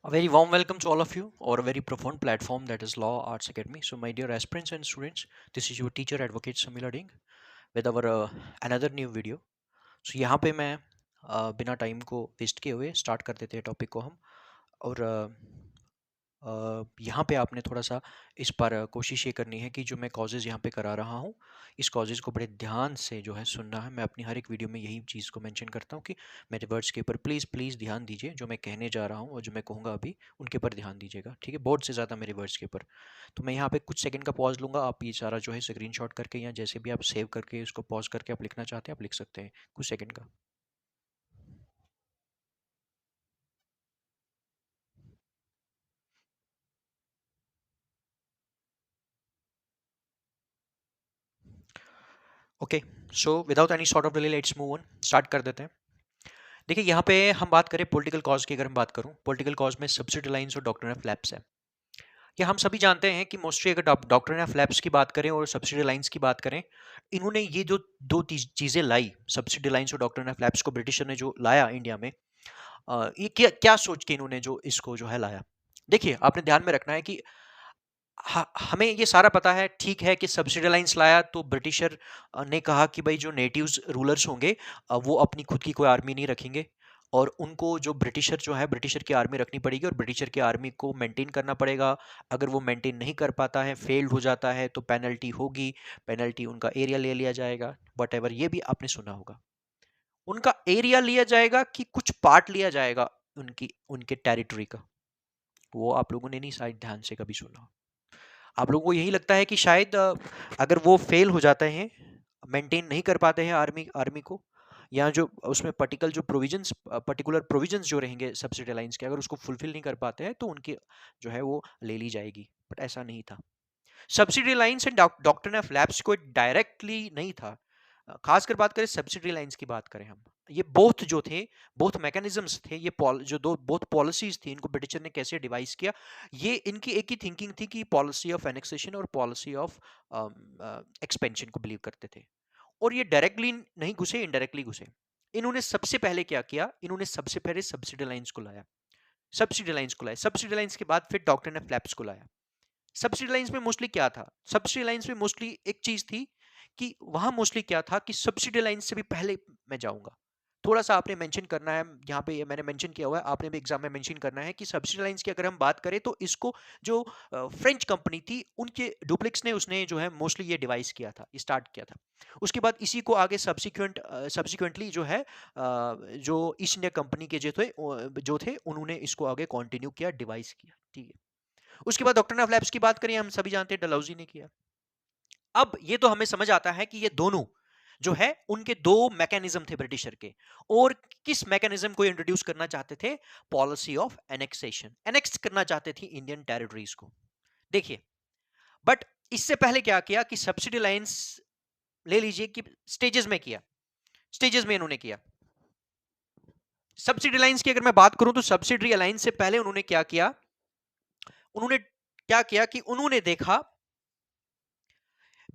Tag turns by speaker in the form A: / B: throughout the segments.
A: A very warm welcome to all of you, or a very profound platform that is Law Arts Academy. So, my dear aspirants and students, this is your teacher advocate Samila Ding with our another new video. So, यहाँ पे मैं बिना time को waste किए हुए start कर देते हैं टॉपिक को हम और यहाँ पे आपने थोड़ा सा इस पर कोशिश ये करनी है कि जो मैं कॉजेज़ यहाँ पे करा रहा हूँ, इस कॉजेज़ को बड़े ध्यान से जो है सुनना है। मैं अपनी हर एक वीडियो में यही चीज़ को मेंशन करता हूँ कि मेरे वर्ड्स के ऊपर प्लीज़ प्लीज़ ध्यान दीजिए। जो मैं कहने जा रहा हूँ और जो मैं कहूँगा अभी, उनके ऊपर ध्यान दीजिएगा, ठीक है? बहुत से ज़्यादा मेरे वर्ड्स के ऊपर। तो मैं यहाँ पे कुछ सेकंड का पॉज़ लूँगा, आप ये सारा जो है स्क्रीनशॉट करके या जैसे भी आप सेव करके इसको पॉज़ करके आप लिखना चाहते हैं, आप लिख सकते हैं, कुछ सेकंड का। Okay, so without any sort of delay let's move on, start कर देते हैं। देखिए यहाँ पे हम बात करें पॉलिटिकल कॉज की, अगर हम बात करूँ पॉलिटिकल कॉज में सब्सिडी लाइन्स और डॉक्ट्रिन ऑफ लैप्स है। कि हम सभी जानते हैं कि मोस्टली अगर डॉक्ट्रिन ऑफ लैप्स की बात करें और सब्सिडी लाइन्स की बात करें, इन्होंने ये जो दो चीजें लाई, सब्सिडी लाइन्स और डॉक्ट्रिन ऑफ लैप्स को ब्रिटिशर ने जो लाया इंडिया में, ये क्या क्या सोच के इन्होंने जो इसको जो है लाया। देखिए आपने ध्यान में रखना है कि हमें ये सारा पता है, ठीक है कि सब्सिडी लाइन्स लाया तो ब्रिटिशर ने कहा कि भाई जो नेटिव्स रूलर्स होंगे वो अपनी खुद की कोई आर्मी नहीं रखेंगे और उनको जो ब्रिटिशर जो है ब्रिटिशर की आर्मी रखनी पड़ेगी और ब्रिटिशर की आर्मी को मेंटेन करना पड़ेगा। अगर वो मेंटेन नहीं कर पाता है, फेल्ड हो जाता है तो पेनल्टी होगी, पेनल्टी उनका एरिया ले लिया जाएगा। वट ये भी आपने सुना होगा। उनका एरिया लिया जाएगा कि कुछ पार्ट लिया जाएगा उनकी उनके टेरिटरी का, वो आप लोगों ने नहीं शायद ध्यान से कभी सुना। आप लोगों को यही लगता है कि शायद अगर वो फेल हो जाते हैं, मेंटेन नहीं कर पाते हैं आर्मी आर्मी को, या जो उसमें पर्टिकुलर प्रोविजंस जो रहेंगे सब्सिडी लाइंस के, अगर उसको फुलफिल नहीं कर पाते हैं तो उनकी जो है वो ले ली जाएगी। बट ऐसा नहीं था। Subsidy lines and doctrine of lapse कोई डायरेक्टली नहीं था। खासकर बात करें सब्सिडी लाइन्स की बात करें हम, ये बोथ जो थे, बोथ मैकेनिज्म्स थे, ये जो दो बोथ पॉलिसीज थी, इनको ब्रिटिशर ने कैसे डिवाइस किया, ये इनकी एक ही थिंकिंग थी कि पॉलिसी ऑफ एनेक्सेशन और पॉलिसी ऑफ एक्सपेंशन को बिलीव करते थे। और ये डायरेक्टली नहीं घुसे, इनडायरेक्टली घुसे। इन्होंने सबसे पहले क्या किया, इन्होंने सबसे पहले सब्सिडी लाइन्स को लाया, सब्सिडी लाइन्स को लाया, सब्सिडी लाइन्स के बाद फिर डॉक्ट्रिन ऑफ लैप्स को लाया। सब्सिडी लाइंस में मोस्टली क्या था, सब्सिडी लाइंस में मोस्टली एक चीज थी कि वहां मोस्टली क्या था कि सब्सिडी लाइन से भी पहले मैं जाऊंगा, थोड़ा सा आपने मेंशन करना है यहाँ पे, मैंने मेंशन किया हुआ है, आपने भी एग्जाम में मेंशन करना है कि सब्सिडी लाइंस की अगर हम बात करें तो इसको जो फ्रेंच कंपनी थी उनके डुप्लेक्स ने उसने जो है मोस्टली ये डिवाइस किया था, स्टार्ट किया था। उसके बाद इसी को आगे सब्सिक्वेंटली जो है जो ईस्ट इंडिया कंपनी के जो थे उन्होंने इसको आगे कंटिन्यू किया, डिवाइस किया, ठीक है। उसके बाद डॉक्ट्रिन ऑफ लैप्स की बात करें, हम सभी जानते हैं डलहौजी ने किया। अब ये तो हमें समझ आता है कि ये दोनों जो है उनके दो मैकेनिज्म थे ब्रिटिशर के, और किस मैकेनिज्म को इंट्रोड्यूस करना चाहते थे, पॉलिसी ऑफ एनेक्सेशन, एनेक्स करना चाहते थे इंडियन टेरिटरीज को। देखिए, बट इससे पहले क्या किया कि सब्सिडी लाइंस ले लीजिए कि स्टेजेस में किया, स्टेजेस में इन्होंने किया। सब्सिडी लाइंस की अगर मैं बात करूं तो सब्सिडी लाइंस से पहले उन्होंने क्या किया, उन्होंने क्या किया कि उन्होंने देखा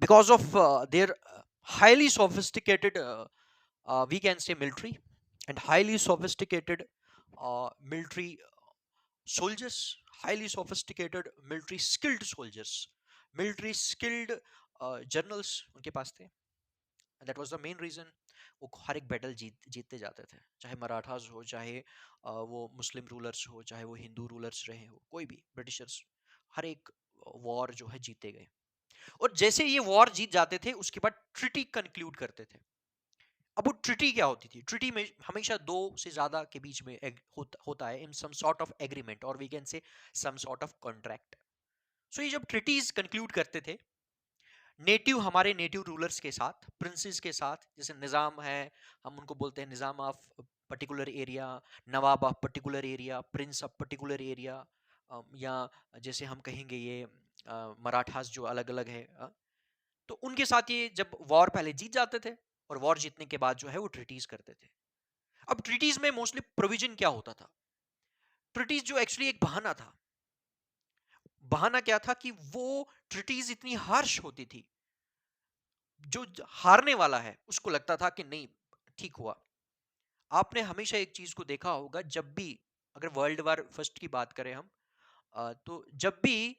A: because of their highly sophisticated we can say military and highly sophisticated military soldiers, highly sophisticated military skilled soldiers, military skilled generals उनके पास थे। And that was the main reason वो हर एक बैटल जीतते जाते थे, चाहे मराठास हो, चाहे वो मुस्लिम रूलर्स हो, चाहे वो हिंदू रूलर्स रहे हो, कोई भी ब्रिटिशर्स, हर एक वॉर जो है जीते गए। और जैसे ये वॉर जीत जाते थे उसके बाद ट्रिटी कंक्लूड करते थे। अब वो ट्रिटी क्या होती थी, ट्रिटी में हमेशा दो से ज्यादा के बीच में होता है in some sort of agreement, और we can say some sort of contract. So ये जब ट्रिटीज कंक्लूड करते थे नेटिव, हमारे नेटिव रूलर्स के साथ, प्रिंसेस के साथ, जैसे निजाम है, हम उनको बोलते हैं Nizam of particular area, Nawab of particular area, prince of particular area, या जैसे हम कहेंगे ये मराठास जो अलग अलग है, तो उनके साथ ये जब वॉर पहले जीत जाते थे और वॉर जीतने के बाद जो है वो ट्रीटीज करते थे। अब ट्रीटीज में मोस्टली प्रोविजन क्या होता था, ट्रीटीज जो एक्चुअली एक बहाना था। बहाना क्या था कि वो ट्रीटीज इतनी हार्श होती थी, जो हारने वाला है उसको लगता था कि नहीं ठीक हुआ। आपने हमेशा एक चीज को देखा होगा, जब भी अगर वर्ल्ड वार फर्स्ट की बात करें हम, तो जब भी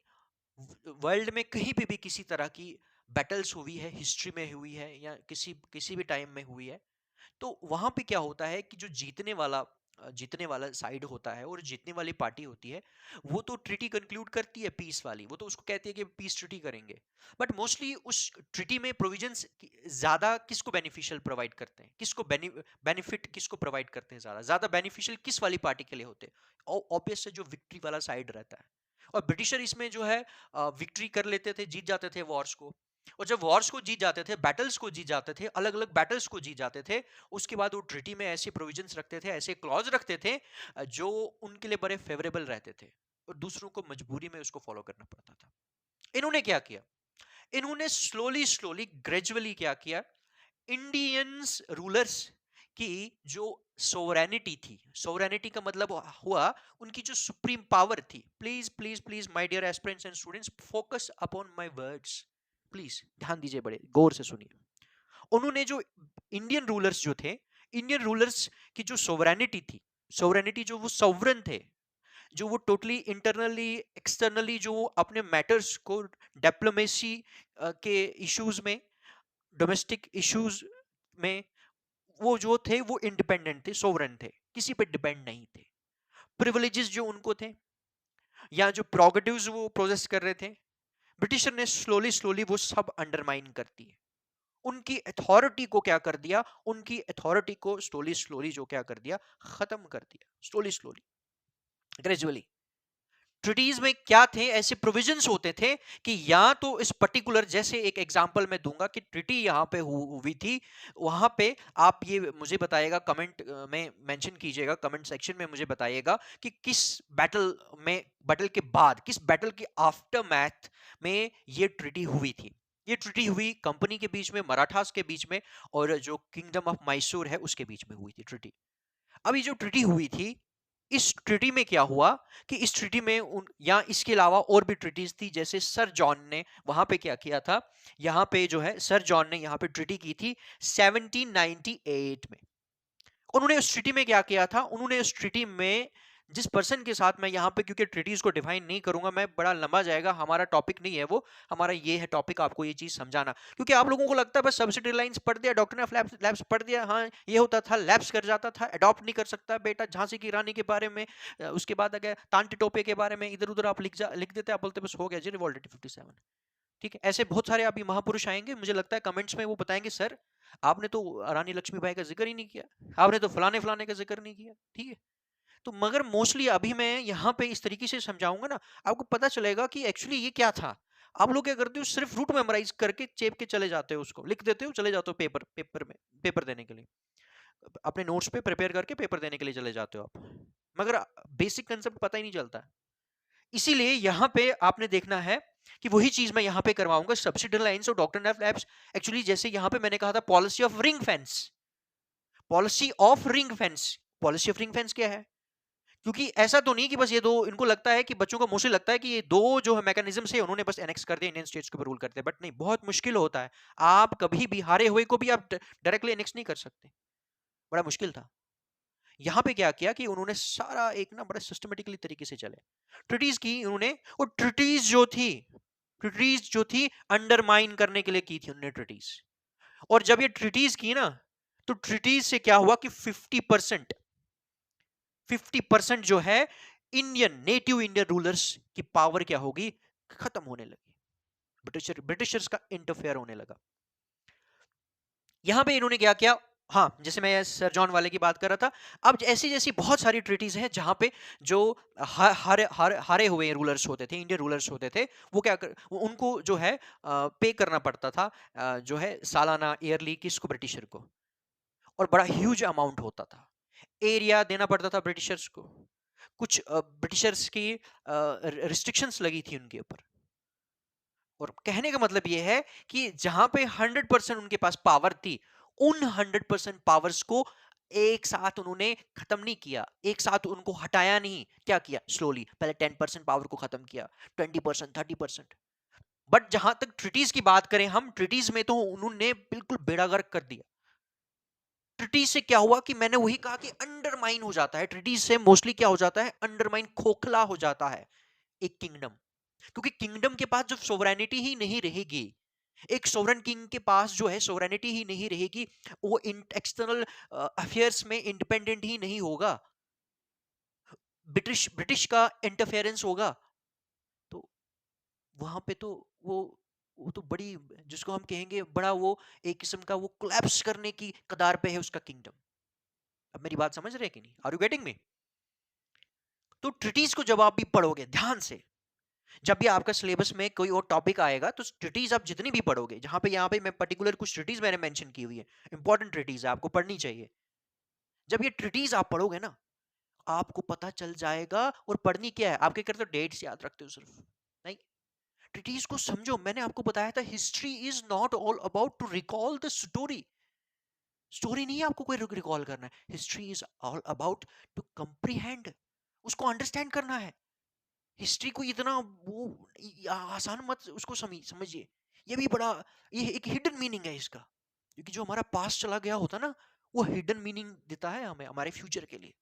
A: वर्ल्ड में कहीं पे भी किसी तरह की बैटल्स हुई है, हिस्ट्री में हुई है या किसी किसी भी टाइम में हुई है, तो वहां पे क्या होता है कि जो जीतने वाला साइड होता है और जीतने वाली पार्टी होती है, वो तो ट्रिटी कंक्लूड करती है पीस वाली, वो तो उसको कहती है कि पीस ट्रिटी करेंगे। बट मोस्टली उस ट्रिटी में प्रोविजंस ज्यादा किसको बेनिफिशियल प्रोवाइड करते हैं, किसको बेनिफिट किसको प्रोवाइड करते हैं, ज्यादा ज्यादा बेनिफिशियल किस वाली पार्टी के लिए होते हैं? ऑब्वियस है जो विक्ट्री वाला साइड रहता है। और ब्रिटिशर इसमें जो है विक्ट्री कर लेते थे, जीत जाते थे वॉर्स को। और जब वॉर्स को जीत जाते थे, बैटल्स को जीत जाते थे, अलग अलग बैटल्स को जीत जाते थे, उसके बाद वो ट्रिटी में ऐसे प्रोविजंस रखते थे, ऐसे क्लॉज रखते थे जो उनके लिए बड़े फेवरेबल रहते थे और दूसरों को मजबूरी में उसको फॉलो करना पड़ता था। इन्होंने क्या किया? इन्होंने स्लोली स्लोली ग्रेजुअली क्या किया, इंडियंस रूलर्स की जो सोवरेनिटी थी, सोवरेनिटी का मतलब हुआ उनकी जो सुप्रीम पावर थी। Please please please my dear aspirants and students, focus upon my words, please ध्यान दीजिए, बड़े गौर से सुनिए। उन्होंने जो इंडियन रूलर्स जो थे, इंडियन रूलर्स की जो सोवरेनिटी थी, सोवरेनिटी जो वो सोवरन थे, जो वो टोटली इंटरनली एक्सटर्नली जो अपने मैटर्स को डिप्लोमेसी के इश्यूज में, डोमेस्टिक इश्यूज में, वो जो थे वो इंडिपेंडेंट थे, सोवरन थे, किसी पे डिपेंड नहीं थे। प्रिविलेजेस जो उनको थे या जो प्रोगेटिव्स वो प्रोसेस कर रहे थे, ब्रिटिशर ने स्लोली स्लोली वो सब अंडरमाइन कर दिए। उनकी अथॉरिटी को क्या कर दिया, उनकी अथॉरिटी को स्लोली स्लोली जो क्या कर दिया, खत्म कर दिया, स्लोली स्लोली, ग्रेजुअली। ट्रिटीज में क्या थे, ऐसे प्रोविजंस होते थे कि या तो इस पर्टिकुलर, जैसे एक एग्जांपल मैं दूंगा कि ट्रिटी यहां पे हुई थी, वहां पे आप ये मुझे बताइएगा, कमेंट में मेंशन कीजिएगा, कमेंट सेक्शन में मुझे बताइएगा कि किस बैटल में, बैटल के बाद, किस बैटल के आफ्टर मैथ में ये ट्रिटी हुई थी। ये ट्रिटी हुई कंपनी के बीच में, मराठास के बीच में, और जो किंगडम ऑफ मैसूर है उसके बीच में हुई थी ट्रिटी। अभी जो ट्रिटी हुई थी, इस ट्रिटी में क्या हुआ कि इस ट्रिटी में या इसके अलावा और भी ट्रिटीज थी, जैसे सर जॉन ने वहां पे क्या किया था, यहाँ पे जो है सर जॉन ने यहाँ पे ट्रिटी की थी 1798 में। उन्होंने उस ट्रिटी में क्या किया था, उन्होंने उस ट्रिटी में जिस पर्सन के साथ, मैं यहाँ पे क्योंकि ट्रिटीज को डिफाइन नहीं करूंगा, मैं बड़ा लंबा जाएगा, हमारा टॉपिक नहीं है वो, हमारा ये है टॉपिक आपको ये चीज समझाना। क्योंकि आप लोगों को लगता है बस सब्सिडी लाइंस पढ़ दिया, डॉक्टर ऑफ लैब्स पढ़ दिया, हाँ ये होता था, लैब्स कर जाता था, अडॉप्ट नहीं कर सकता बेटा, झांसी की रानी के बारे में, उसके बाद अगर तांति टोपे के बारे में इधर उधर आप लिख देते, आप बोलते बस हो गया जी रिवॉल्ट 57। ठीक है, ऐसे बहुत सारे अभी महापुरुष आएंगे, मुझे लगता है कमेंट्स में वो बताएंगे सर आपने तो रानी लक्ष्मीबाई का जिक्र ही नहीं किया, आपने तो फलाने फलाने का जिक्र नहीं किया। ठीक है, तो मगर मोस्टली अभी मैं यहाँ पे इस तरीके से समझाऊंगा ना, आपको पता चलेगा कि एक्चुअली ये क्या था। आप लोग क्या करते हो, सिर्फ रूट मेमोराइज करके चेप के चले जाते हो, उसको लिख देते हो, चले जाते हो पेपर में, पेपर देने के लिए, अपने नोट्स पे प्रिपेयर करके पेपर देने के लिए चले जाते हो आप, मगर बेसिक कंसेप्ट पता ही नहीं चलता। इसीलिए यहाँ पे आपने देखना है कि वही चीज मैं यहाँ पे करवाऊंगा, सब्सिडी लाइंस और डॉक्टर ऑफ लैब्स। एक्चुअली जैसे यहाँ पे मैंने कहा था policy of ring fence, policy of ring fence, policy of ring fence क्या है? क्योंकि ऐसा तो नहीं कि बस ये दो, इनको लगता है कि बच्चों को मोस्टली लगता है कि ये दो जो है मैकेनिज्म से उन्होंने बस एनेक्स कर दिया, इंडियन स्टेट्स को रूल करते हैं, बट नहीं, बहुत मुश्किल होता है। आप कभी भी हारे हुए को भी आप डायरेक्टली एनेक्स नहीं कर सकते, बड़ा मुश्किल था। यहाँ पे क्या किया कि उन्होंने सारा एक ना बड़ा सिस्टमेटिकली तरीके से चले ट्रिटीज की उन्होंने, और ट्रिटीज जो थी अंडरमाइन करने के लिए की थी उन्होंने ट्रिटीज। और जब ये ट्रिटीज की ना, तो ट्रिटीज से क्या हुआ कि 50% जो है इंडियन, नेटिव इंडियन रूलर्स की पावर क्या होगी, खत्म होने लगी, ब्रिटिशर्स का इंटरफेयर होने लगा। यहां पे इन्होंने क्या किया, हाँ जैसे मैं सर जॉन वाले की बात कर रहा था, अब ऐसी जैसी बहुत सारी ट्रीटीज हैं जहां पे जो हारे हुए रूलर्स होते थे, इंडियन रूलर्स होते थे, वो क्या उनको जो है पे करना पड़ता था, जो है सालाना, ईयरली, किसको, ब्रिटिशर को, और बड़ा ह्यूज अमाउंट होता था। एरिया देना पड़ता था ब्रिटिशर्स को, कुछ ब्रिटिशर्स की रिस्ट्रिक्शंस लगी थी उनके ऊपर। और कहने का मतलब यह है कि जहां पे 100% उनके पास पावर थी, उन 100% पावर्स को एक साथ उन्होंने खत्म नहीं किया, एक साथ उनको हटाया नहीं, क्या किया, स्लोली, पहले 10% पावर को खत्म किया, 20%, 30%। बट जहां तक ट्रिटीज की बात करें हम, ट्रिटीज में तो उन्होंने बिल्कुल बेड़ा गर्क कर दिया। ट्रीटीज से क्या हुआ कि मैंने वही कहा कि अंडरमाइन हो जाता है, ट्रीटीज से मोस्टली क्या हो जाता है, अंडरमाइन, खोखला हो जाता है एक किंगडम। क्योंकि किंगडम के पास जब सोवरेनिटी ही नहीं रहेगी, एक सोवरेन किंग के पास जो है सोवरेनिटी ही नहीं रहेगी, वो एक्सटर्नल अफेयर्स में इंडिपेंडेंट ही नहीं होगा, ब्रिटिश ब्रिटिश का इंटरफेरेंस होगा, तो वहां पे तो वो वो तो बड़ी, जिसको हम कहेंगे बड़ा, वो एक किस्म का वो कोलैप्स करने की कगार पे है उसका किंगडम। अब मेरी बात समझ रहे हैं कि नहीं, आर यू गेटिंग मी? तो ट्रिटीज को जब आप भी पढ़ोगे ध्यान से, जब भी आपका सिलेबस में कोई और टॉपिक आएगा, तो ट्रिटीज आप जितनी भी पढ़ोगे, जहां पे यहाँ पे मैं पर्टिकुलर कुछ ट्रिटीज मैंने मेंशन की हुई है, इंपॉर्टेंट ट्रिटीज है, आपको पढ़नी चाहिए। जब ये ट्रिटीज आप पढ़ोगे ना, आपको पता चल जाएगा। और पढ़नी क्या है, आपके करते डेट्स याद रखते हो सिर्फ, नहीं, ट्रिटीज को समझो। मैंने आपको बताया था history is not all about to recall the story, story नहीं है आपको कोई रिकॉल करना है, history is all about to comprehend, उसको अंडरस्टैंड करना है। हिस्ट्री को इतना वो आसान मत उसको समझिए, ये भी बड़ा, ये एक हिडन मीनिंग है इसका, क्योंकि जो हमारा पास्ट चला गया होता ना, वो हिडन मीनिंग देता है हमें हमारे फ्यूचर के लिए।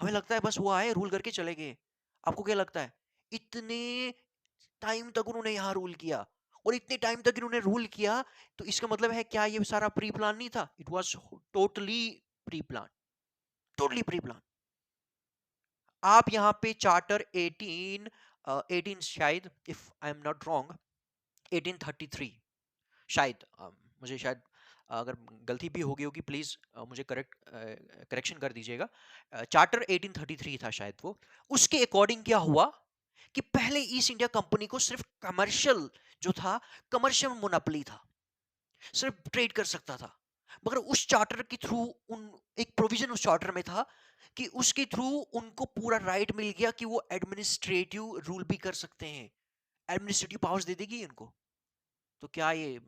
A: हमें लगता है बस वो आए रूल करके चले गए, आपको क्या लगता है इतने टाइम तक उन्होंने यहाँ रूल किया, और इतने टाइम तक इन्होंने रूल किया, तो इसका मतलब है क्या ये सारा प्री प्लान नहीं था? It was totally pre plan, totally pre plan. आप यहाँ पे चार्टर 18 शायद, if I am not wrong, 1833 शायद, मुझे शायद अगर गलती भी होगी होगी प्लीज मुझे करेक्शन कर दीजिएगा। चार्टर 1833 था शायद वो। उसके अकॉर्डिंग क्या हुआ कि पहले ईस्ट इंडिया कंपनी को सिर्फ कमर्शियल जो था, कमर्शियल मोनोपोली था, सिर्फ ट्रेड कर सकता था। मगर उस चार्टर के थ्रू, उन एक प्रोविजन उस चार्टर में था कि उसके थ्रू उनको पूरा राइट मिल गया कि वो एडमिनिस्ट्रेटिव रूल भी कर सकते हैं, एडमिनिस्ट्रेटिव पावर्स दे देगी इनको। तो क्या ये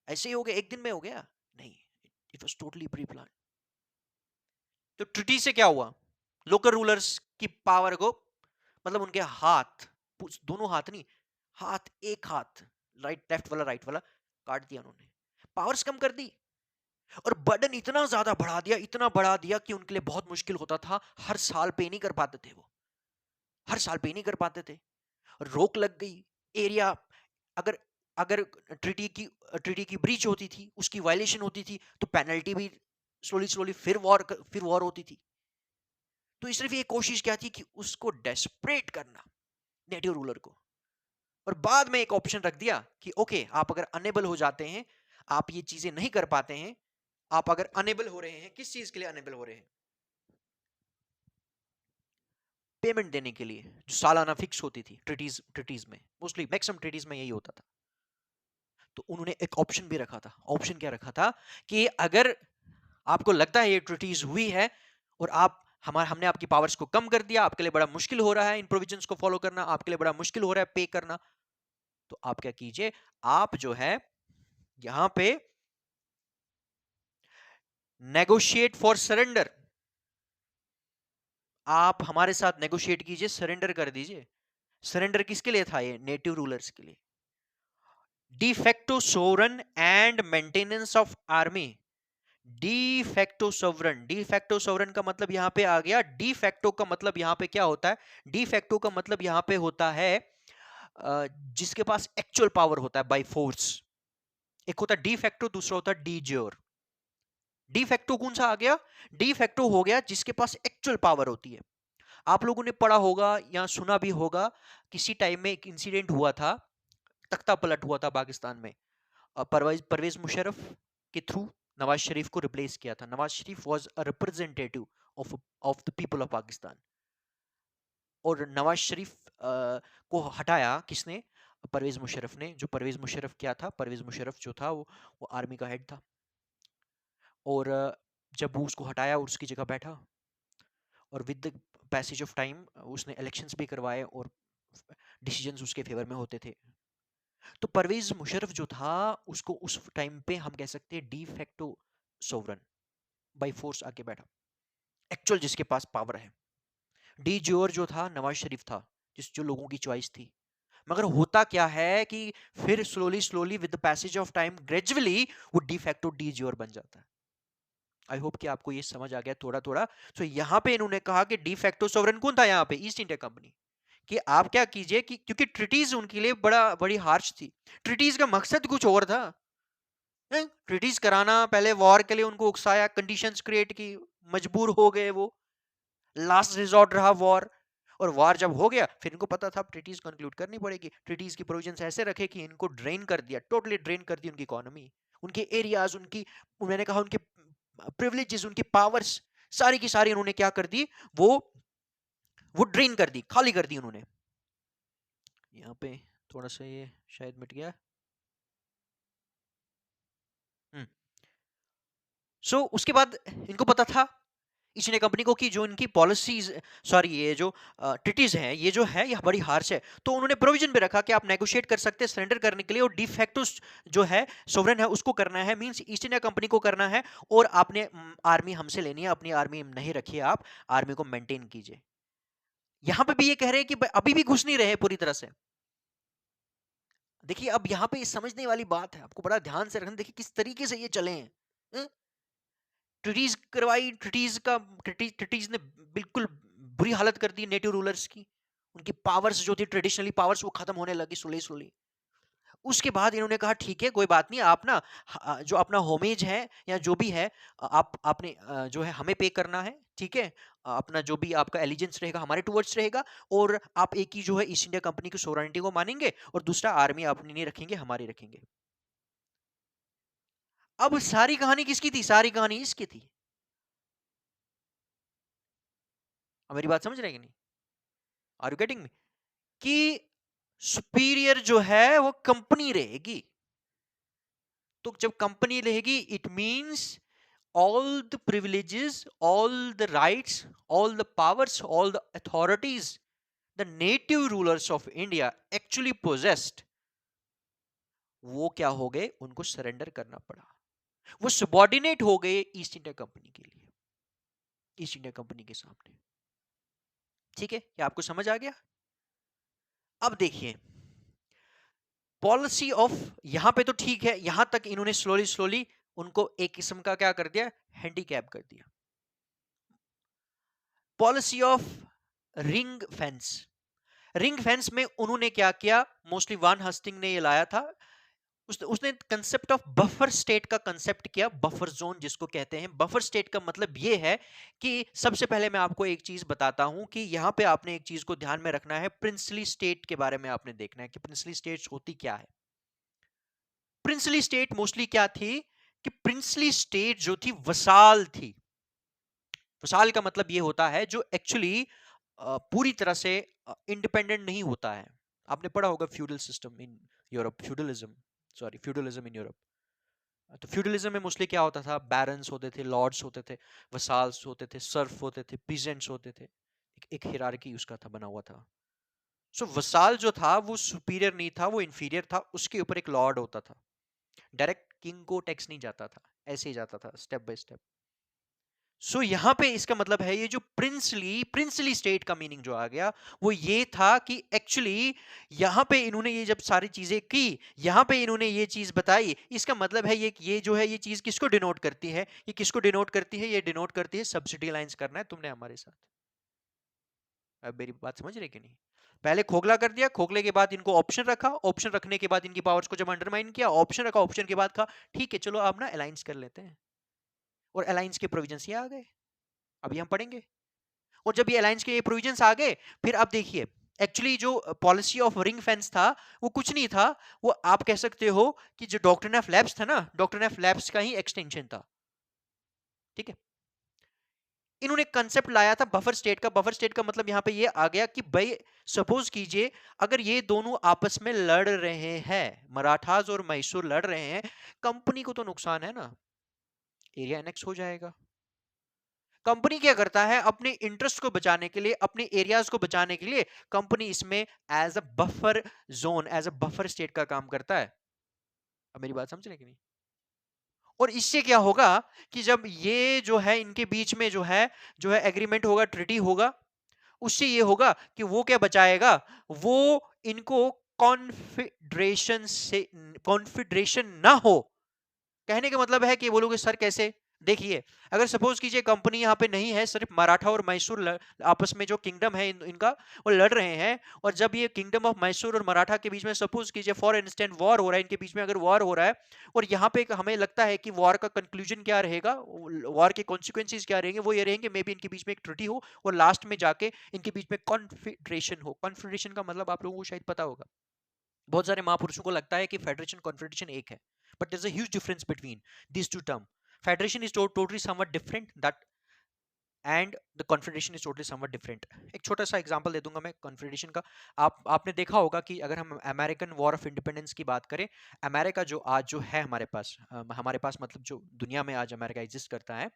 A: ऐसे ही हो गया, एक दिन में हो गया? नहीं, it was totally pre plan. तो ट्रिटी से क्या हुआ, लोकल रूलर्स की पावर को, मतलब उनके हाथ, दोनों हाथ नहीं, हाथ, एक हाथ, राइट लेफ्ट वाला राइट वाला काट दिया उन्होंने, पावर्स कम कर दी, और बर्डन इतना ज्यादा बढ़ा दिया, इतना बढ़ा दिया कि उनके लिए बहुत मुश्किल होता था, हर साल पे नहीं कर पाते थे वो, हर साल पे नहीं कर पाते थे, रोक लग गई एरिया। अगर अगर ट्रीटी की ब्रीच होती थी, उसकी वायलेशन होती थी, तो पेनल्टी भी स्लोली स्लोली फिर वॉर होती थी। तो सिर्फ ये कोशिश क्या थी कि उसको डेस्परेट करना, नेटिव रूलर को। और बाद में एक ऑप्शन रख दिया कि ओके, आप अगर अनेबल हो जाते हैं, आप ये चीजें नहीं कर पाते हैं, आप अगर अनेबल हो रहे हैं, किस चीज के लिए अनेबल हो रहे हैं? पेमेंट देने के लिए, जो सालाना फिक्स होती थी ट्रिटीज में, मोस्टली मैक्सिमम ट्रिटीज में यही होता था। तो उन्होंने एक ऑप्शन भी रखा था। ऑप्शन क्या रखा था कि अगर आपको लगता है ये ट्रिटीज हुई है, और आप हमने आपकी पावर्स को कम कर दिया, आपके लिए बड़ा मुश्किल हो रहा है इन प्रोविजंस को फॉलो करना, आपके लिए बड़ा मुश्किल हो रहा है पे करना, तो आप क्या कीजिए, आप जो है यहां पे नेगोशिएट फॉर सरेंडर, आप हमारे साथ नेगोशिएट कीजिए, सरेंडर कर दीजिए। सरेंडर किसके लिए था? ये नेटिव रूलर्स के लिए। De facto sovereign and maintenance of army. De facto sovereign, de facto sovereign का मतलब यहां पे आ गया, डी फैक्टो का मतलब यहां पे क्या होता है? डी फैक्टो का मतलब यहां पे होता है जिसके पास एक्चुअल पावर होता है बाय फोर्स। एक होता है डी फैक्टो, दूसरा होता है डी ज्योर। डी फैक्टो कौन सा आ गया? डी फैक्टो हो गया जिसके पास एक्चुअल पावर होती है। आप लोगों ने पढ़ा होगा या सुना भी होगा, किसी टाइम में एक इंसिडेंट हुआ था, तख्ता पलट हुआ था पाकिस्तान में, परवेज परवेज मुशर्रफ के थ्रू नवाज शरीफ को रिप्लेस किया था। Nawaz Sharif was a representative of of the people of Pakistan, और नवाज शरीफ को हटाया किसने? परवेज मुशर्रफ ने। जो परवेज मुशर्रफ क्या था, परवेज मुशर्रफ जो था वो आर्मी का हेड था, और जब वो उसको हटाया और उसकी जगह बैठा, और with the passage of time उसने इलेक्शंस भी करवाए, और डिसीजंस उसके फेवर में होते थे। तो परवेज मुशर्रफ जो था, उसको उस टाइम पे हम कह सकते हैं de facto sovereign, by force आके बैठा, एक्चुअल जिसके पास पावर है। डी जोर जो था, नवाज शरीफ था, जो लोगों की चॉइस थी। मगर होता क्या है कि फिर slowly slowly with the passage of time gradually वो डी फैक्टो डी जोर बन जाता है। आई होप कि आपको ये समझ आ गया थोड़ा थोड़ा। तो यहाँ पे इन्होंने कहा कि डी फैक्टो सोवरेन कौन था यहाँ पे, ईस्ट इंडिया कंपनी, कि आप क्या कीजिए कि क्योंकि ट्रिटीज उनके लिए बड़ी हार्श थी, ट्रिटीज का मकसद कुछ और था। ट्रिटीज कराना, पहले वॉर के लिए उनको उकसाया, कंडीशंस क्रिएट की, मजबूर हो गए वो, लास्ट रिजॉर्ट रहा वॉर। और वॉर जब हो गया फिर इनको पता था अब ट्रिटीज कंक्लूड करनी पड़ेगी, ट्रिटीज की प्रोविजंस ऐसे रखे कि इनको ड्रेन कर दिया, टोटली ड्रेन कर दी उनकी इकोनॉमी, उनके एरियाज, उनकी, मैंने कहा उनके प्रिविलेजेस, उनकी पावर्स, सारी की सारी उन्होंने क्या कर दी, वो ड्रेन कर दी, खाली कर दी उन्होंने। यहाँ पे थोड़ा सा ये शायद मिट गया। सो उसके बाद इनको पता था ईस्ट इंडिया कंपनी को कि जो इनकी पॉलिसीज, सॉरी ये जो ट्रिटीज हैं ये जो है ये बड़ी हार्श है, तो उन्होंने प्रोविजन भी रखा कि आप नेगोशिएट कर सकते हैं सरेंडर करने के लिए, और डी फैक्टो जो है सोवरेन है उसको करना है, मींस ईस्ट इंडिया कंपनी को करना है, और आपने आर्मी हमसे लेनी है, अपनी आर्मी नहीं रखिए, आप आर्मी को मेंटेन कीजिए। यहां पे भी ये कह रहे हैं कि अभी भी घुस नहीं रहे पूरी तरह से। देखिए अब यहाँ पे समझने वाली बात है, आपको बड़ा ध्यान से रखना, देखिए किस तरीके से ये चले हैं। ट्रीटीज करवाई, ट्रीटीज ने बिल्कुल बुरी हालत कर दी नेटिव रूलर्स की, उनकी पावर्स जो थी, ट्रेडिशनली पावर्स, वो खत्म होने लगी स्लोली स्लोली। उसके बाद इन्होंने कहा ठीक है कोई बात नहीं, आप ना जो अपना होमेज है या जो भी है, आपने जो है हमें पे करना है, ठीक है, अपना जो भी आपका एलिजेंस रहेगा हमारे टुवर्ड्स रहेगा, और आप एक ही जो है ईस्ट इंडिया कंपनी की सोवरेनिटी को मानेंगे, और दूसरा आर्मी अपनी नहीं रखेंगे, हमारी रखेंगे। अब सारी कहानी किसकी थी, सारी कहानी इसकी थी। अब मेरी बात समझ रहे हैं कि नहीं, आर यू गेटिंग मी, कि सुपीरियर जो है वो कंपनी रहेगी। तो जब कंपनी रहेगी it means all the privileges, all the rights, all the powers, all the authorities the native rulers of India actually possessed, वो क्या हो गए, उनको सरेंडर करना पड़ा, वो सबॉर्डिनेट हो गए ईस्ट इंडिया कंपनी के लिए, ईस्ट इंडिया कंपनी के सामने। ठीक है, क्या आपको समझ आ गया? अब देखिए पॉलिसी ऑफ, यहां पे तो ठीक है, यहां तक इन्होंने स्लोली स्लोली उनको एक किस्म का क्या कर दिया, हैंडीकैप कर दिया। Policy of ring fence, ring fence में उन्होंने क्या किया, मोस्टली वान हस्टिंग ने ये लाया था, उसने कंसेप्ट ऑफ बफर स्टेट का कंसेप्ट किया, बफर जोन जिसको कहते हैं। बफर स्टेट का मतलब ये है कि सबसे पहले मैं आपको एक चीज बताता हूं कि यहां पे आपने एक चीज को ध्यान में रखना है, प्रिंसली स्टेट के बारे में आपने देखना है कि प्रिंसली स्टेट्स होती क्या है। प्रिंसली स्टेट मोस्टली क्या थी, कि प्रिंसली स्टेट जो थी वसाल थी। वसाल का मतलब ये होता है जो एक्चुअली पूरी तरह से इंडिपेंडेंट नहीं होता है। आपने पढ़ा होगा feudal system in Europe, feudalism, sorry feudalism in Europe. तो फ्यूडलिज्म में मोस्टली क्या होता था, बैरन्स होते थे, लॉर्ड्स होते थे, वसाल्स होते थे, सर्फ होते थे, पीजेंट्स होते थे, एक हिरार्की उसका था बना हुआ था। सो वसाल जो था वो सुपीरियर नहीं था, वो इंफीरियर था, उसके ऊपर एक लॉर्ड होता था, डायरेक्ट किंग को टैक्स नहीं जाता था, ऐसे ही जाता था स्टेप बाय स्टेप। सो यहां पे इसका मतलब है ये जो प्रिंसली स्टेट का मीनिंग जो आ गया वो ये था कि एक्चुअली यहां पे इन्होंने ये जब सारी चीजें की, यहां पे इन्होंने ये चीज बताई, इसका मतलब है ये जो है ये चीज किसको डिनोट करती है, ये किसको डिनोट करती है, ये डिनोट करती है सब्सिडी लाइंस करना है तुमने हमारे साथ। अब मेरी बात समझ रहे कि नहीं? पहले खोखला कर दिया, खोखले के बाद इनको ऑप्शन रखा, ऑप्शन रखने के बाद इनकी पावर्स को जब अंडरमाइन किया, ऑप्शन रखा, ऑप्शन के बाद कहा ठीक है चलो आप ना अलायंस कर लेते हैं, और अलायंस के प्रोविजंस ये आ गए, अभी हम पढ़ेंगे। और जब ये अलायंस के ये प्रोविजंस आ गए, फिर आप देखिए एक्चुअली जो पॉलिसी ऑफ रिंग फेंस था वो कुछ नहीं था, वो आप कह सकते हो कि जो डॉक्ट्रिन ऑफ लैप्स था ना, डॉक्ट्रिन ऑफ लैप्स का ही एक्सटेंशन था। ठीक है, इन्होंने कंसेप्ट लाया था बफर स्टेट का। बफर स्टेट का मतलब यहां पे ये आ गया कि भाई सपोज कीजिए अगर ये दोनों आपस में लड़ रहे हैं, मराठास और मैसूर लड़ रहे हैं, कंपनी को तो नुकसान है ना, एरिया एनेक्स हो जाएगा। कंपनी क्या करता है, अपने इंटरेस्ट को बचाने के लिए, अपने एरियाज को बचाने के लिए, कंपनी इसमें as a buffer zone, as a buffer state का काम करता है। अब मेरी बात समझ रहे कि नहीं? और इससे क्या होगा कि जब ये जो है इनके बीच में जो है एग्रीमेंट होगा, ट्रीटी होगा, उससे ये होगा कि वो क्या बचाएगा, वो इनको कॉन्फेडरेशन ना हो। कहने का मतलब है कि बोलोगे सर कैसे, देखिए, अगर सपोज कीजिए कंपनी यहाँ पे नहीं है, सिर्फ मराठा और मैसूर आपस में जो किंगडम है इनका, वो लड़ रहे हैं, और जब ये किंगडम ऑफ मैसूर और मराठा के बीच में सपोज कीजिए फॉर इंस्टेंट वॉर हो रहा है, इनके बीच में अगर वॉर हो रहा है, और यहाँ पे हमें लगता है कि वॉर का कंक्लूजन क्या रहेगा, वॉर के कॉन्सिक्वेंसेज क्या रहेंगे, वो ये रहेंगे मे बी इनके बीच में एक ट्रीटी हो और लास्ट में जाके इनके बीच में कॉन्फेडरेशन हो। कॉन्फेडरेशन का मतलब आप लोगों को शायद पता होगा, बहुत सारे महापुरुषों को लगता है कि फेडरेशन कॉन्फेडरेशन एक है, but there is a huge difference between these two term. Federation is totally somewhat different that, and the confederation is totally somewhat different. एक छोटा सा एग्जांपल दे दूंगा मैं कॉन्फेडरेशन का। आपने देखा होगा कि अगर हम अमेरिकन वॉर ऑफ इंडिपेंडेंस की बात करें, अमेरिका जो आज जो है हमारे पास मतलब जो दुनिया में आज अमेरिका एग्जिस्ट करता है,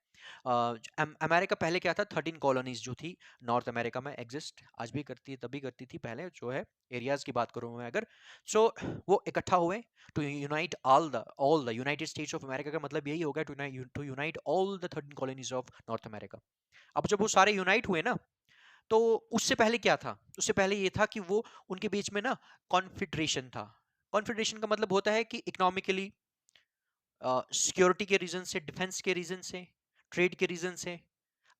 A: अमेरिका पहले क्या था, 13 कॉलोनीज जो थी नॉर्थ अमेरिका में एग्जिस्ट, आज भी करती है, तभी करती थी पहले, जो है एरियाज की बात करूँ मैं अगर, सो वो इकट्ठा हुए to unite all the United States of America. का मतलब यही होगा to unite all the 13 colonies of North America. अब जब वो सारे यूनाइट हुए ना, तो उससे पहले क्या था, उससे पहले ये था कि वो उनके बीच में ना कॉन्फेडरेशन था। कॉन्फेडरेशन का मतलब होता है कि इकोनॉमिकली, सिक्योरिटी के रीजन से, डिफेंस के रीजन से, ट्रेड के रीजन से,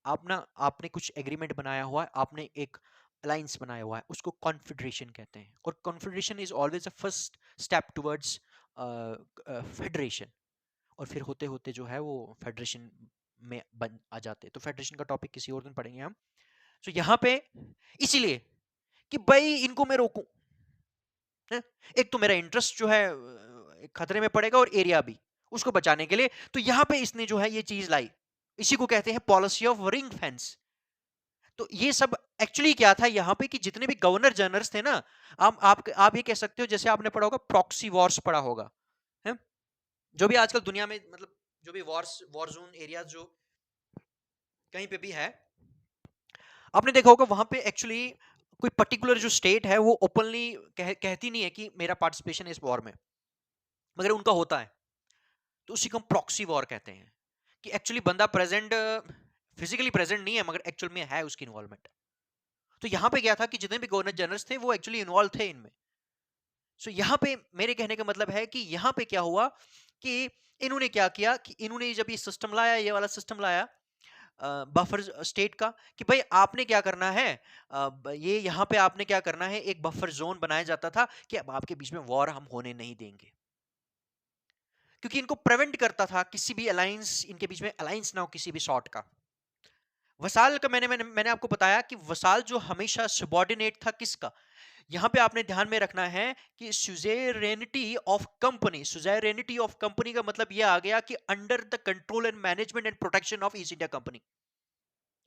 A: आपने कुछ एग्रीमेंट बनाया हुआ है, आपने एक अलायंस बनाया हुआ है, उसको कॉन्फेडरेशन कहते हैं। और confederation is always a first step towards federation, और फिर होते होते जो है वो फेडरेशन में बन आ जाते हैं। तो फेडरेशन का टॉपिक किसी और दिन पढ़ेंगे हम। तो यहाँ पे इसीलिए कि भाई इनको मैं रोकूं, है? एक तो मेरा इंटरेस्ट जो है खतरे में पड़ेगा, और एरिया भी उसको बचाने के लिए, तो यहाँ पे इसने जो है ये चीज लाई, इसी को कहते हैं पॉलिसी ऑफ रिंग फेंस। तो ये सब एक्चुअली क्या था यहाँ पे, कि जितने भी गवर्नर जनरल्स थे ना, आप ये कह सकते हो जैसे आपने पढ़ा होगा प्रॉक्सी वॉर्स पढ़ा होगा, है? जो भी आजकल दुनिया में मतलब जो भी वॉर जोन एरिया जो कहीं पे भी है, आपने देखा होगा वहां पे एक्चुअली कोई पर्टिकुलर जो स्टेट है वो ओपनली कहती नहीं है कि मेरा पार्टिसिपेशन है इस वॉर में, मगर उनका होता है। तो उसी को हम प्रॉक्सी वॉर कहते हैं, कि एक्चुअली बंदा प्रेजेंट, फिजिकली प्रेजेंट नहीं है, मगर एक्चुअल में है उसकी इन्वॉल्वमेंट। तो यहाँ पे क्या था कि जितने भी गवर्नर जनरल्स थे वो एक्चुअली इन्वॉल्व थे इनमें। सो यहाँ पे मेरे कहने का मतलब है कि यहाँ पे क्या हुआ कि इन्होंने क्या किया, कि इन्होंने जब ये सिस्टम लाया, ये वाला सिस्टम लाया बफर स्टेट का, कि भाई आपने क्या करना है, ये यहाँ पे आपने क्या करना है, एक बफर जोन बनाया जाता था कि अब आपके बीच में वॉर हम होने नहीं देंगे, क्योंकि इनको प्रिवेंट करता था किसी भी अलायंस, इनके बीच में अलायंस ना हो किसी भी सॉर्ट का। वसाल का मैंने आपको बताया कि वसाल जो हमेशा सबॉर्डिनेट था किसका, यहाँ पे आपने ध्यान में रखना है कि सुजेरेनिटी ऑफ कंपनी, सुजेरेनिटी ऑफ कंपनी का मतलब यह आ गया कि under the control and management and protection of east India company.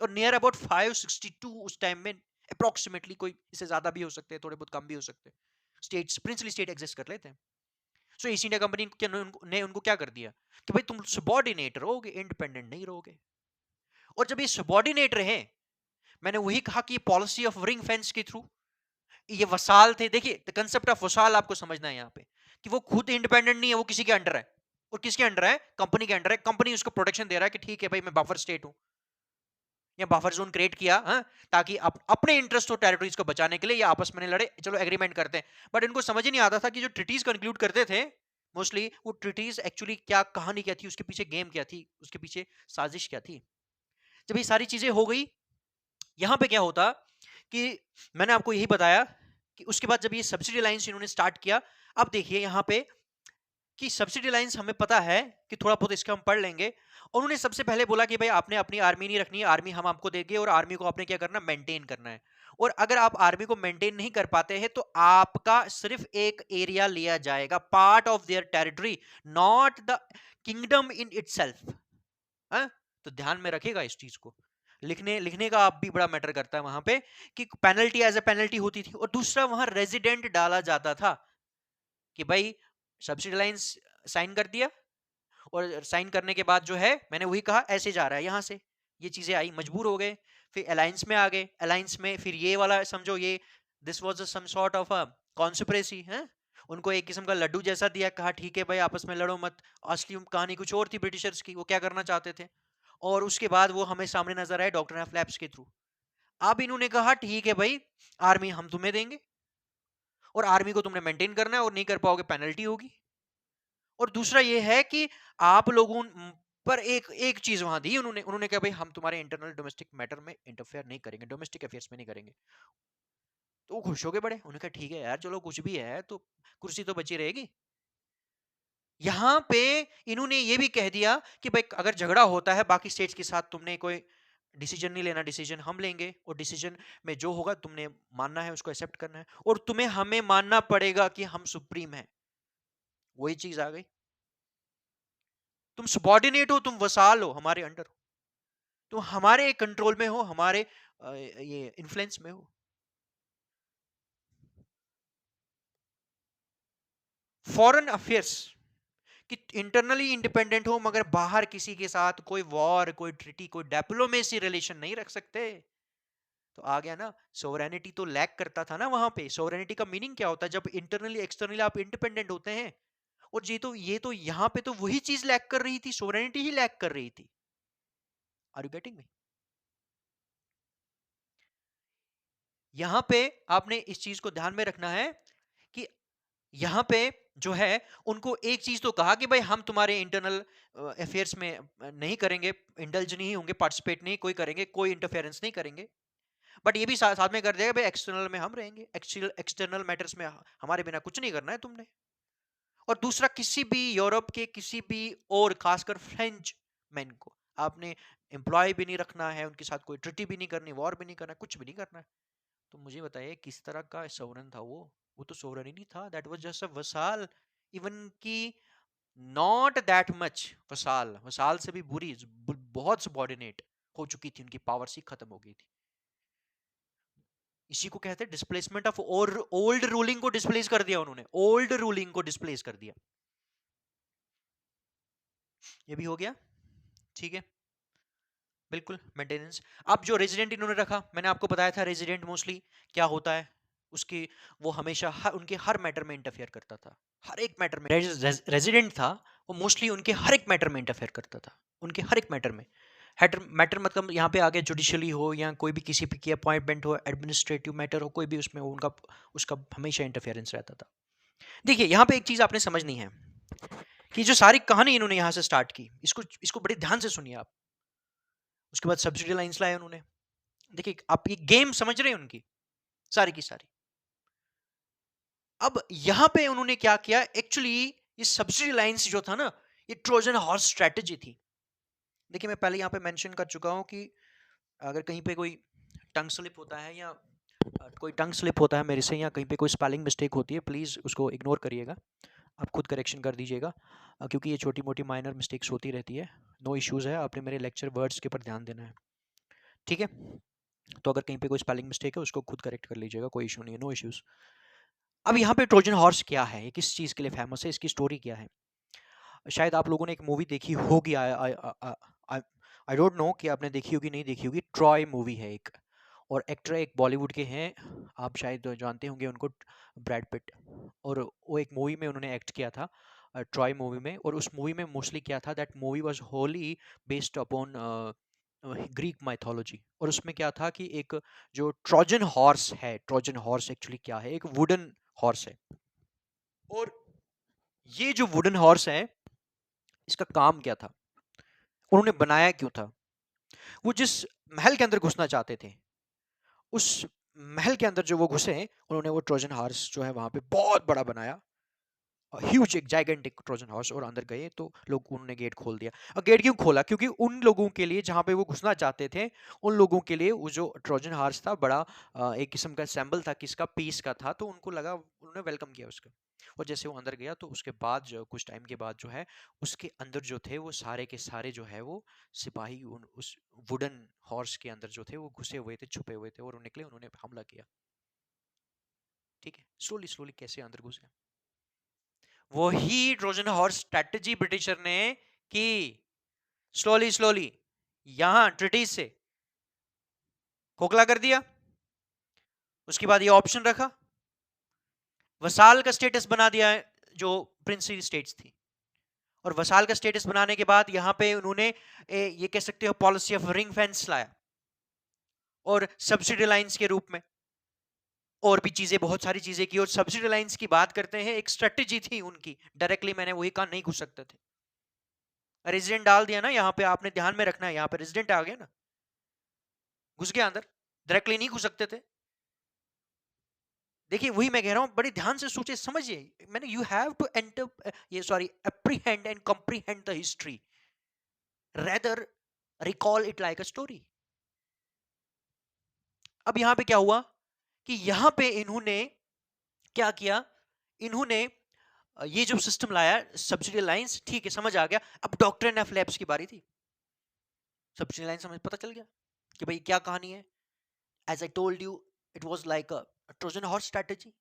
A: और नियर अबाउट 562 उस टाइम में अप्रोक्सीमेटली, कोई इससे ज्यादा भी हो सकते हैं, थोड़े बहुत कम भी हो सकते हैं, स्टेट्स, प्रिंसली स्टेट एग्जिस्ट कर लेते हैं। सो ईस्ट इंडिया कंपनी ने उनको क्या कर दिया कि भाई तुम सबॉर्डिनेट रहोगे, इंडिपेंडेंट नहीं रहोगे। और जब ये सबॉर्डिनेट रहे, मैंने वही कहा कि पॉलिसी ऑफ रिंग फेंस के थ्रू ये वसाल थे। देखिए द कंसेप्ट ऑफ वसाल आपको समझना है यहाँ पे, कि वो खुद इंडिपेंडेंट नहीं है, वो किसी के अंडर है। और किसके अंडर है, कंपनी के अंडर है। कंपनी उसको प्रोटेक्शन दे रहा है कि ठीक है भाई मैं बफर स्टेट हूं, या बफर जोन क्रिएट किया, हाँ, ताकि अपने इंटरेस्ट और टेरिटरीज को बचाने के लिए या आपस में लड़े, चलो एग्रीमेंट करते हैं। बट इनको समझ ही नहीं आता था कि जो ट्रिटीज कंक्लूड करते थे मोस्टली, वो ट्रिटीज एक्चुअली क्या कहानी क्या थी, उसके पीछे गेम क्या थी, उसके पीछे साजिश क्या थी। जब ये सारी चीजें हो गई, यहाँ पे क्या होता कि मैंने आपको यही बताया कि उसके बाद जब ये सब्सिडी लाइन्स इन्होंने स्टार्ट किया, अब देखिए यहाँ पे कि सब्सिडी लाइन्स हमें पता है कि थोड़ा बहुत इसका हम पढ़ लेंगे। उन्होंने सबसे पहले बोला कि भाई आपने अपनी आर्मी नहीं रखनी है, आर्मी हम आपको देंगे, और आर्मी को आपने क्या करना, मेंटेन करना है। और अगर आप आर्मी को मेंटेन नहीं कर पाते हैं तो आपका सिर्फ एक एरिया लिया जाएगा, part of their territory, not the kingdom in itself. तो ध्यान में रखेगा इस चीज को, लिखने लिखने का आप भी बड़ा मैटर करता है वहां पे, कि पेनल्टी एज ए पेनल्टी होती थी। और दूसरा वहां रेजिडेंट डाला जाता था, कि भाई सब्सिडी लाइंस साइन कर दिया, और साइन करने के बाद जो है मैंने वही कहा ऐसे जा रहा है, यहाँ से ये चीजें आई, मजबूर हो गए, फिर अलायंस में आ गए। अलायंस में फिर ये वाला समझो, ये this was some sort of a conspiracy है। उनको एक किस्म का लड्डू जैसा दिया, कहा ठीक है भाई आपस में लड़ो मत। असली कहानी कुछ और थी ब्रिटिशर्स की, वो क्या करना चाहते थे। और उसके बाद वो हमें सामने नजर आए डॉक्टर ऑफ लैब्स के थ्रू। अब इन्होंने कहा ठीक है भाई, आर्मी हम तुम्हें देंगे, और आर्मी को तुमने मेंटेन करना है, और नहीं कर पाओगे पेनल्टी होगी। और दूसरा ये है कि आप लोगों पर एक एक चीज वहां दी उन्होंने, उन्होंने कहा भाई हम तुम्हारे इंटरनल डोमेस्टिक मैटर में इंटरफेयर नहीं करेंगे, डोमेस्टिक अफेयर्स में नहीं करेंगे। तो वो खुश हो गए बड़े, उन्होंने कहा ठीक है यार, चलो कुछ भी है तो कुर्सी तो बची रहेगी। यहां पे इन्होंने ये भी कह दिया कि भाई अगर झगड़ा होता है बाकी स्टेट्स के साथ, तुमने कोई डिसीजन नहीं लेना, डिसीजन हम लेंगे, और डिसीजन में जो होगा तुमने मानना है, उसको एक्सेप्ट करना है, और तुम्हें हमें मानना पड़ेगा कि हम सुप्रीम है। वही चीज आ गई, तुम सबॉर्डिनेट हो, तुम वसाल हो, हमारे अंडर हो, तुम हमारे कंट्रोल में हो, हमारे ये इन्फ्लुएंस में हो। फॉरेन अफेयर्स कि इंटरनली इंडिपेंडेंट हो मगर बाहर किसी के साथ कोई वॉर, कोई ट्रिटी, कोई डिप्लोमेसी रिलेशन नहीं रख सकते। तो आ गया ना, सोवरेनिटी तो लैक करता था ना वहां पे। सोवरेनिटी का मीनिंग क्या होता है? जब इंटरनली एक्सटर्नली आप इंडिपेंडेंट होते हैं। और ये तो यहाँ पे तो वही चीज लैक कर रही थी, सोवरेनिटी ही लैक कर रही थी। Are you getting me? यहां पे आपने इस चीज को ध्यान में रखना है कि यहाँ पे जो है, उनको एक चीज तो कहा कि भाई हम तुम्हारे इंटरनल अफेयर्स में नहीं करेंगे, इंडल्ज नहीं होंगे, पार्टिसिपेट नहीं कोई करेंगे, कोई इंटरफेरेंस नहीं करेंगे। बट ये भी साथ में कर देगा भाई एक्सटर्नल में हम रहेंगे, एक्सटर्नल मैटर्स में हमारे बिना कुछ नहीं करना है तुमने। और दूसरा, किसी भी यूरोप के किसी भी, और खासकर फ्रेंच मैन को आपने एम्प्लॉय भी नहीं रखना है, उनके साथ कोई ट्रिटी भी नहीं करनी, वॉर भी नहीं करना, कुछ भी नहीं करना है। तो मुझे बताइए किस तरह का सोवरन था वो तो सोवरन ही नहीं था, that was just a vassal. Even की not that much vassal, vassal से भी बुरी, बहुत सबॉर्डिनेट हो चुकी थी, उनकी पावर सी खत्म हो गई थी। इसी को कहते हैं डिस्प्लेसमेंट ऑफ, और ओल्ड रूलिंग को डिस्प्लेस कर दिया उन्होंने, ओल्ड रूलिंग को डिस्प्लेस कर दिया। ये भी हो गया, ठीक है, बिल्कुल मेंटेनेंस। अब जो रेजिडेंट इन्होंने रखा, मैंने आपको बताया था रेजिडेंट मोस्टली क्या होता है उसकी, वो हमेशा उनके हर मैटर में इंटरफेयर करता था, हर एक मैटर में। रेजिडेंट था वो मोस्टली उनके हर एक मैटर में इंटरफेयर करता था, उनके हर एक मैटर में। मैटर मतलब यहाँ पे आगे जुडिशली हो या कोई भी किसी भी की अपॉइंटमेंट हो, एडमिनिस्ट्रेटिव मैटर हो, कोई भी उसमें हो, उनका उसका हमेशा इंटरफेरेंस रहता था। देखिए यहाँ पे एक चीज आपने समझनी है कि जो सारी कहानी इन्होंने यहाँ से स्टार्ट की, इसको इसको बड़े ध्यान से सुनिए आप। उसके बाद सब्सिडी लाइंस लाए उन्होंने। देखिए आप ये गेम समझ रहे हैं उनकी सारी की सारी। अब यहां पे उन्होंने क्या किया एक्चुअली, ये सब्सिडी लाइंस जो था ना, ये ट्रोजन हॉर्स स्ट्रेटजी थी। देखिए मैं पहले यहां पे मेंशन कर चुका हूं कि अगर कहीं पे कोई टंग स्लिप होता है या कोई टंग स्लिप होता है मेरे से, या कहीं पे कोई स्पेलिंग मिस्टेक होती है, प्लीज़ उसको इग्नोर करिएगा, आप खुद करेक्शन कर दीजिएगा, क्योंकि ये छोटी मोटी माइनर मिस्टेक्स होती रहती है। नो इश्यूज़ है, आपने मेरे लेक्चर वर्ड्स के ऊपर ध्यान देना है, ठीक है? तो अगर कहीं पे कोई स्पेलिंग मिस्टेक है उसको खुद करेक्ट कर लीजिएगा, कोई इशू नहीं है, नो इश्यूज़। अब यहाँ पे ट्रोजन हॉर्स क्या है, ये किस चीज़ के लिए फेमस है, इसकी स्टोरी क्या है? शायद आप लोगों ने एक मूवी देखी होगी, आई डोंट नो कि आपने देखी होगी नहीं देखी होगी, ट्रॉय मूवी है एक, और एक्टर एक बॉलीवुड के हैं, आप शायद जानते होंगे उनको, ब्रैड पिट। और वो एक मूवी में उन्होंने एक्ट किया था, ट्रॉय मूवी में। और उस मूवी में मोस्टली क्या था, that movie was Holi based upon Greek mythology. और उसमें क्या था कि एक जो ट्रोजन हॉर्स है, ट्रोजन हॉर्स एक्चुअली क्या है, एक वुडन हॉर्स है। और ये जो वुडन हॉर्स है, इसका काम क्या था, उन्होंने बनाया क्यों था, वो जिस महल के अंदर घुसना चाहते थे, उस महल के अंदर जो वो घुसे, उन्होंने वो ट्रोजन हॉर्स जो है वहां पे बहुत बड़ा बनाया, ह्यूज, एक जाइगेंटिक ट्रोजन हॉर्स। और अंदर गए तो लोग, उन्होंने गेट खोल दिया। और गेट क्यों खोला? क्योंकि उन लोगों के लिए जहां पे वो घुसना चाहते थे, उन लोगों के लिए वो जो ट्रोजन हॉर्स था बड़ा एक किस्म का सैंबल था, किसका? पीस का था। तो उनको लगा, उन्होंने वेलकम किया उसका। और जैसे वो अंदर गया तो उसके बाद जो कुछ टाइम के बाद जो है, उसके अंदर जो थे वो सारे के सारे जो है वो सिपाही उस वुडन हॉर्स के अंदर जो थे वो घुसे हुए थे, छुपे हुए थे, और वो निकले, उन्होंने हमला किया। ठीक है, स्लोली स्लोली कैसे अंदर घुसे, वही ट्रोजन हॉर्स स्ट्रेटजी ब्रिटिशर ने की, स्लोली स्लोली यहां ट्रिटीज से खोखला कर दिया। उसके बाद ये ऑप्शन रखा, वसाल का स्टेटस बना दिया जो प्रिंसली स्टेट्स थी। और वसाल का स्टेटस बनाने के बाद यहां पे उन्होंने ये कह सकते हो पॉलिसी ऑफ रिंग फेंस लाया, और सब्सिडी लाइंस के रूप में और भी चीजें, बहुत सारी चीजें की। और सब्सिडी लाइंस की बात करते हैं, एक स्ट्रेटजी थी उनकी, डायरेक्टली मैंने वही कहा, नहीं घुस सकते थे। रेजिडेंट डाल दिया ना यहाँ पे, आपने ध्यान में रखना है, यहाँ पे रेजिडेंट आ गया ना, घुस गया अंदर, डायरेक्टली नहीं घुस सकते थे। देखिए वही मैं कह रहा हूं, बड़े ध्यान से सोचे समझिए, मैंने यू हैव टू एंटर ये sorry apprehend and comprehend the history rather recall it like a story. अब यहां पे क्या हुआ कि यहां पे इन्होंने क्या किया, इन्होंने ये जो सिस्टम लाया सब्सिडी लाइंस, ठीक है समझ आ गया। अब डॉक्टर एफ लैब्स की बारी थी, सब्सिडी लाइन समझ पता चल गया कि भाई क्या कहानी है। As I told you, it was like a Trojan horse strategy.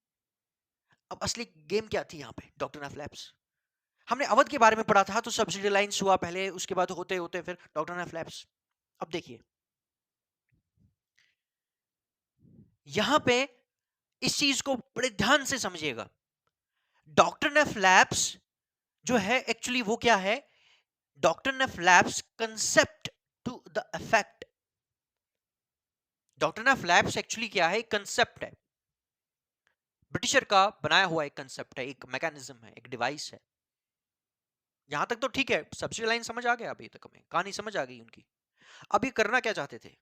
A: अब असली गेम क्या थी यहाँ पे, डॉक्टर एफ लैब्स। हमने अवध के बारे में पढ़ा था, तो सब्सिडी लाइंस हुआ पहले, उसके बाद होते होते फिर डॉक्टर एफ लैब्स। अब देखिए यहां पे इस चीज को बड़े ध्यान से समझिएगा। डॉक्टर एफ लैब्स जो है एक्चुअली वो क्या है, doctrine of lapse concept to the effect. Doctrine of lapse actually क्या है, कंसेप्ट है, ब्रिटिशर का बनाया हुआ एक कंसेप्ट है, एक मैकेनिज्म है, एक डिवाइस है। यहां तक तो ठीक है, सब्सिडी लाइन समझ आ गया, अभी तक हमें कहानी समझ आ गई उनकी। अब ये करना क्या चाहते थे,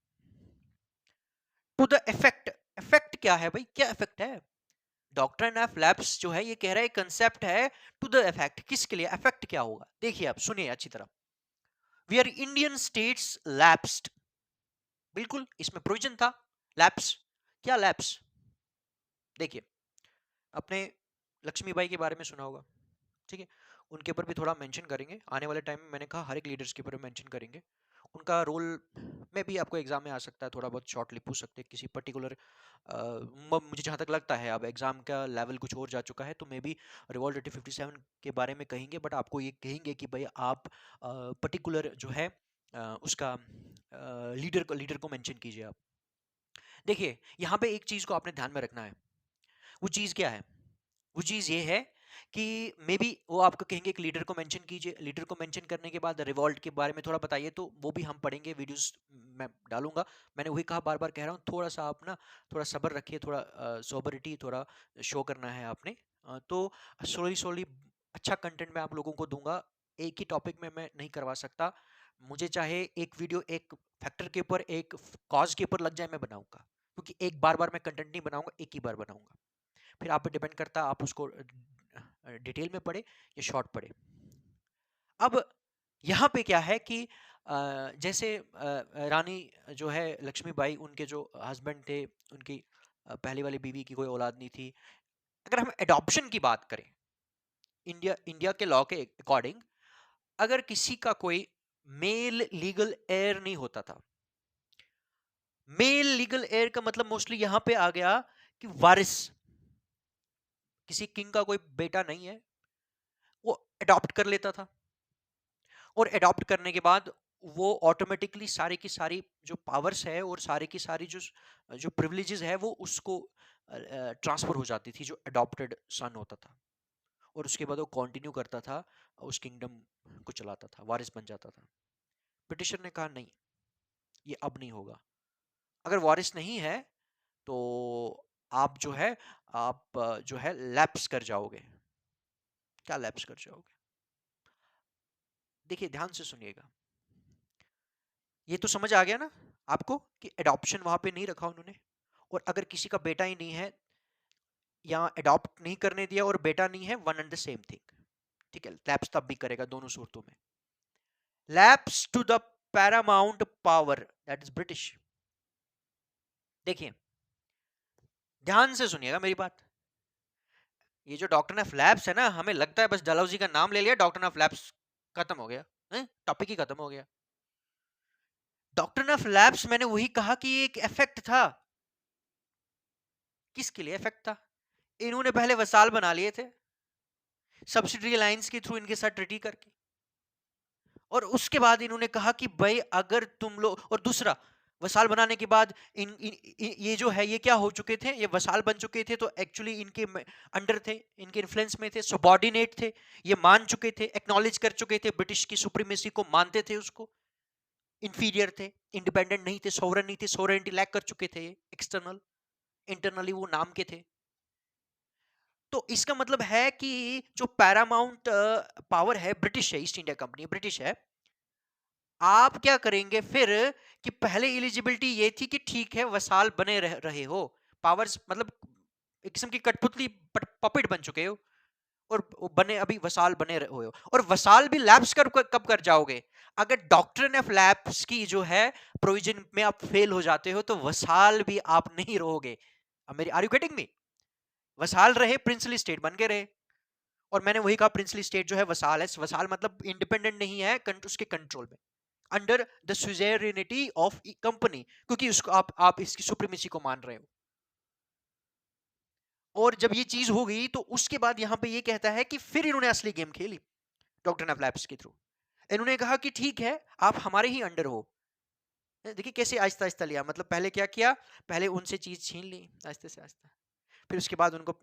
A: टू द इफेक्ट। इफेक्ट क्या है भाई, क्या इफेक्ट है, डॉक्टर ऑफ लैब्स जो है ये कह रहा है कंसेप्ट है टू द इफेक्ट, किसके लिए, इफेक्ट क्या होगा। देखिए आप सुनिए अच्छी तरह, we are Indian states lapsed, बिल्कुल इसमें प्रोविजन था, लैप्स, क्या लैप्स। देखिए अपने लक्ष्मीबाई के बारे में सुना होगा, ठीक है, उनके ऊपर भी थोड़ा मेंशन करेंगे आने वाले टाइम में। मैंने कहा हर एक लीडर्स के ऊपर मेंशन करेंगे, उनका रोल में भी आपको एग्जाम में आ सकता है, थोड़ा बहुत शॉर्टली पूछ सकते हैं किसी पर्टिकुलर। मुझे जहाँ तक लगता है अब एग्जाम का लेवल कुछ और जा चुका है, तो मे बी रिवॉल्ट 1857 के बारे में कहेंगे, बट आपको ये कहेंगे कि भाई आप पर्टिकुलर जो है उसका लीडर को मेंशन कीजिए आप। देखिए यहाँ पे एक चीज को आपने ध्यान में रखना है, वो चीज क्या है, वो चीज ये है कि मे बी वो आपको कहेंगे कि लीडर को मेंशन कीजिए, लीडर को मेंशन करने के बाद रिवॉल्ट के बारे में थोड़ा बताइए, तो वो भी हम पढ़ेंगे, वीडियोस मैं डालूंगा। मैंने वही कहा, बार बार कह रहा हूँ, थोड़ा सा आप ना थोड़ा सब्र रखिए, थोड़ा सोबरिटी थोड़ा शो करना है आपने। तो स्लोली स्लोली अच्छा कंटेंट मैं आप लोगों को दूंगा, एक ही टॉपिक में मैं नहीं करवा सकता। मुझे चाहे एक वीडियो एक फैक्टर के ऊपर एक कॉज के ऊपर लग जाए मैं बनाऊंगा, क्योंकि एक बार बार मैं कंटेंट नहीं बनाऊंगा, एक ही बार बनाऊंगा। फिर आप पे डिपेंड करता है आप उसको डिटेल में पढ़े या शॉर्ट पढ़े। अब यहाँ पे क्या है कि जैसे रानी जो है लक्ष्मीबाई, उनके जो हस्बैंड थे, उनकी पहली वाली बीवी की कोई औलाद नहीं थी। अगर हम एडॉप्शन की बात करें, इंडिया इंडिया के लॉ के अकॉर्डिंग, अगर किसी का कोई मेल लीगल एयर नहीं होता था, मेल लीगल एयर का मतलब मोस्टली यहां पे आ गया कि वारिस, किसी किंग का कोई बेटा नहीं है, वो अडॉप्ट कर लेता था, और अडॉप्ट करने के बाद वो ऑटोमेटिकली सारी की सारी जो पावर्स है और सारी की सारी जो जो प्रिविलेजेस है वो उसको ट्रांसफर हो जाती थी, जो अडॉप्टेड सन होता था, और उसके बाद वो कंटिन्यू करता था, उस किंगडम को चलाता था, वारिस बन जाता था। ब्रिटिशर ने कहा नहीं, ये अब नहीं होगा, अगर वारिस नहीं है तो आप जो है, आप जो है लैप्स कर जाओगे। क्या लैप्स कर जाओगे, देखिए ध्यान से सुनिएगा, ये तो समझ आ गया ना आपको कि एडॉप्शन वहां पे नहीं रखा उन्होंने, और अगर किसी का बेटा ही नहीं है या अडॉप्ट नहीं करने दिया और बेटा नहीं है, one and the same thing, ठीक है, लैप्स तब भी करेगा दोनों सूरतों में। Lapse to the paramount power that is British. देखिए ध्यान से सुनिएगा मेरी बात, ये जो डॉक्टर ऑफ लैब्स है ना, हमें लगता है बस डलहौजी का नाम ले लिया, डॉक्टर ऑफ लैब्स खत्म हो गया, टॉपिक ही खत्म हो गया। डॉक्टर ऑफ लैब्स मैंने वही कहा कि एक इफेक्ट था, किसके लिए इफेक्ट था, इन्होंने पहले वसाल बना लिए थे सब्सिडी लाइंस के थ्रू इनके साथ ट्रीटी करके, और उसके बाद इन्होंने कहा कि भाई अगर तुम लोग, और दूसरा वसाल बनाने के बाद ये जो है ये क्या हो चुके थे, ये वसाल बन चुके थे, तो एक्चुअली इनके अंडर थे, इनके इन्फ्लुएंस में थे, सबॉर्डिनेट थे, ये मान चुके थे, एक्नॉलेज कर चुके थे, ब्रिटिश की सुप्रीमेसी को मानते थे, उसको इंफीरियर थे, इंडिपेंडेंट नहीं थे, सोवरेन नहीं थे, सोवरेनिटी लैक कर चुके थे, एक्सटर्नल इंटरनली वो नाम के थे। तो इसका मतलब है कि जो पैरामाउंट पावर है ब्रिटिश है, ईस्ट इंडिया कंपनी ब्रिटिश है, आप क्या करेंगे फिर कि पहले एलिजिबिलिटी ये थी कि ठीक है वसाल बने रहे हो, पावर्स मतलब एक किस्म की कठपुतली पपेट बन चुके हो और बने अभी वसाल बने हुए हो, और वसाल भी लैप्स कब कर जाओगे? अगर डॉक्ट्रिन ऑफ लैप्स की जो है प्रोविजन में आप फेल हो जाते हो तो वसाल भी आप नहीं रहोगे। अब मेरी are you getting me? Vassal रहे, प्रिंसली स्टेट बन के रहे, और मैंने वही कहा प्रिंसली स्टेट जो है वसाल है, वसाल मतलब इंडिपेंडेंट नहीं है उसके कंट्रोल में, अंडर द सुजेरिनिटी ऑफ कंपनी, क्योंकि उसको आप इसकी सुप्रीमेसी को मान रहे हो। और जब ये चीज हो गई तो उसके बाद यहां पे ये कहता है कि फिर इन्होंने असली गेम खेली डॉक्टर ऑफ लैब्स के थ्रू। इन्होंने कहा कि ठीक है आप हमारे ही अंडर हो। देखिए कैसे आहिस्ता आहिस्ता लिया, मतलब पहले क्या किया, पहले उनसे चीज छीन ली आहिस्ते से आहिस्ता, फिर उसके बाद उनको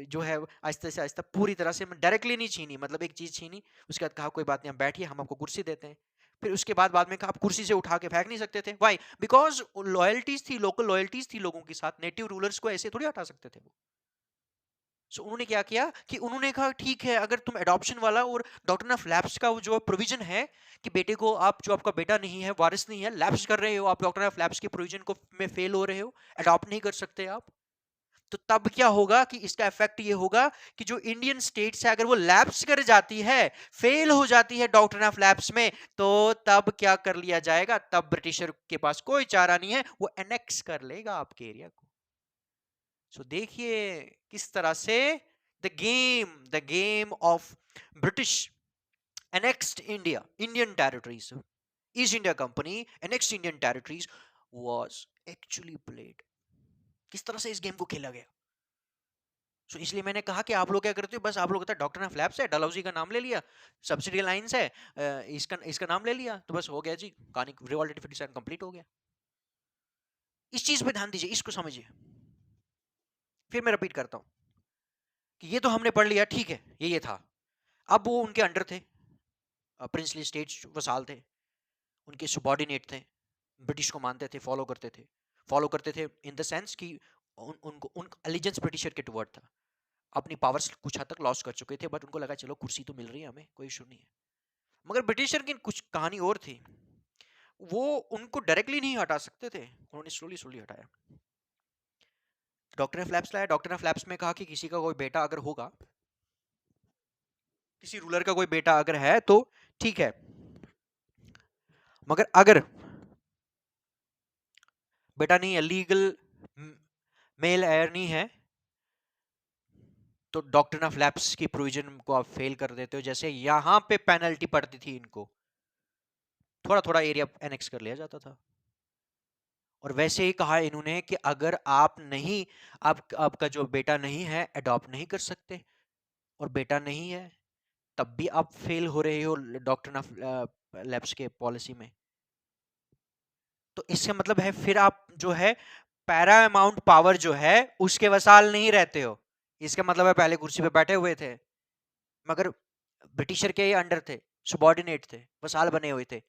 A: जो है आहिस्ते से आहिस्ता पूरी तरह से डायरेक्टली नहीं छीनी, मतलब एक चीज छीनी, उसके बाद कहा कोई बात नहीं आप बैठिए हम आपको कुर्सी देते हैं। फिर उसके बाद में कहा आप कुर्सी से उठा के फेंक नहीं सकते थे, वाई? बिकॉज लॉयल्टीज थी, लोकल लॉयल्टीज थी लोगों के साथ, नेटिव रूलर्स को ऐसे थोड़ी हटा सकते थे वो। सो उन्होंने क्या किया कि उन्होंने कहा ठीक है अगर तुम एडॉप्शन वाला और डॉक्टर ऑफ लैप्स का वो जो प्रोविजन है कि बेटे को आप, जो आपका बेटा नहीं है, वारिस नहीं है, लैप्स कर रहे हो आप, डॉक्टर ऑफ लैप्स के प्रोविजन को में फेल हो रहे हो, अडॉप्ट नहीं कर सकते आप, तो तब क्या होगा कि इसका इफेक्ट ये होगा कि जो इंडियन स्टेट्स है अगर वो लैप्स कर जाती है, फेल हो जाती है डॉक्टर ऑफ लैप्स में, तो तब क्या कर लिया जाएगा, तब ब्रिटिशर के पास कोई चारा नहीं है, वो एनेक्स कर लेगा आपके एरिया को। सो देखिए किस तरह से the game of British annexed India, Indian territories, East India Company annexed Indian territories was actually played। किस तरह से इस गेम को खेला गया। सो इसलिए मैंने कहा कि आप लोग क्या करते हो, बस आप लोग कहते हैं डॉक्टर ऑफ लैब्स है, डलहौजी का नाम ले लिया, सब्सिडी लाइंस है, इसका इसका नाम ले लिया, तो बस हो गया जी, कहानी रिवॉल्ट 57 कंप्लीट हो गया। इस चीज पे ध्यान दीजिए, इसको समझिए। फिर मैं रिपीट करता हूँ कि ये तो हमने पढ़ लिया, ठीक है ये था। अब वो उनके अंडर थे, प्रिंसली स्टेट्स वसाल थे, उनके सुबॉर्डिनेट थे, ब्रिटिश को मानते थे, फॉलो करते थे इन द सेंस कि उनको उन एलिजेंस ब्रिटिशर के टुवर्ड था। अपनी पावर्स कुछ हद तक लॉस कर चुके थे, बट उनको लगा चलो कुर्सी तो मिल रही है हमें, कोई इशू नहीं है। मगर ब्रिटिशर की कुछ कहानी और थी, वो उनको डायरेक्टली नहीं हटा सकते थे, उन्होंने स्लोली स्लोली हटाया। डॉक्टर ऑफ लैब्स लाया, डॉक्टर ऑफ लैब्स में कहा कि किसी का कोई बेटा अगर होगा, किसी रूलर का कोई बेटा अगर है तो ठीक है, मगर अगर बेटा नहीं है, लीगल मेल एयर नहीं है, तो डॉक्ट्रिन ऑफ लैप्स की प्रोविजन को आप फेल कर देते हो। जैसे यहां पे पेनल्टी पड़ती थी इनको, थोड़ा थोड़ा एरिया एनेक्स कर लिया जाता था। और वैसे ही कहा इन्होंने कि अगर आप नहीं, आपका जो बेटा नहीं है अडॉप्ट नहीं कर सकते, और बेटा नहीं है तब भी आप फेल हो रहे हो डॉक्ट्रिन ऑफ लैप्स के पॉलिसी में, तो इससे मतलब है फिर आप जो है पैरामाउंट पावर जो है उसके वसाल नहीं रहते हो। इसका मतलब है पहले कुर्सी पे बैठे हुए थे, मगर ब्रिटिशर के अंडर थे, सुबॉर्डिनेट थे, वसाल बने हुए थे।